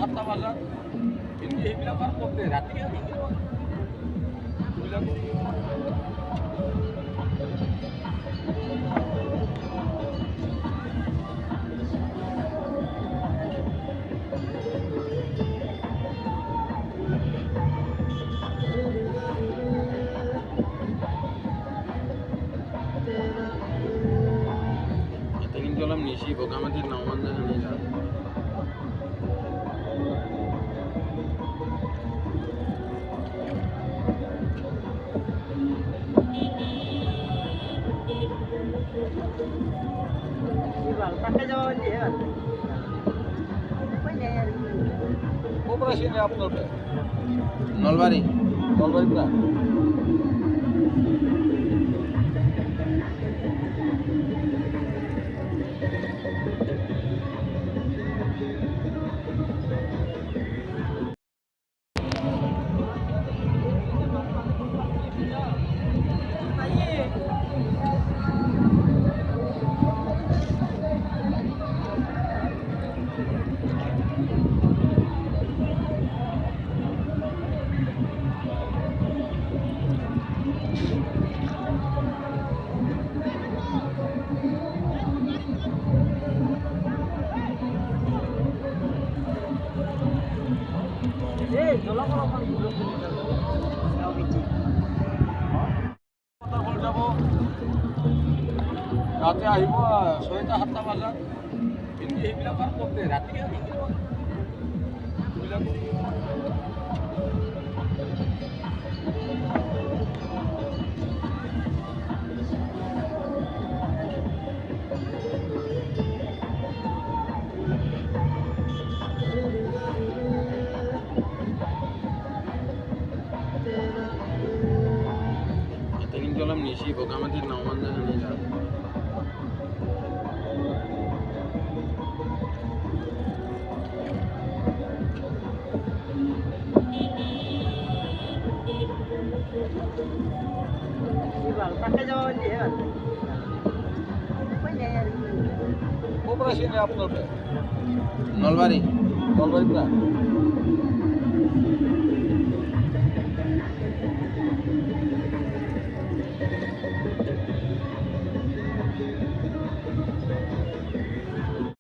7টা বাজাত কিন্তু সেইবিলাক আৰু ক'তে ৰাতিহে সেইবিলাক কিন্তু অলপ নিচি বগামাটিত নামান জাগা নেই যাওঁ ক'ৰ পৰা চিনি আপোনালোকে নলবাৰী নলবাৰীৰ পৰা যাব ৰাতি আহিব 6টা 7টা বাজাত কিন্তু সেইবিলাক আৰু ক'তে ৰাতিহে সেইবিলাক কিন্তু অলপ নিচি বগামাটিত নামান জাগা নেই যাওঁ ক'ৰ পৰা চিনি আপোনালোকে নলবাৰী নলবাৰীৰ পৰা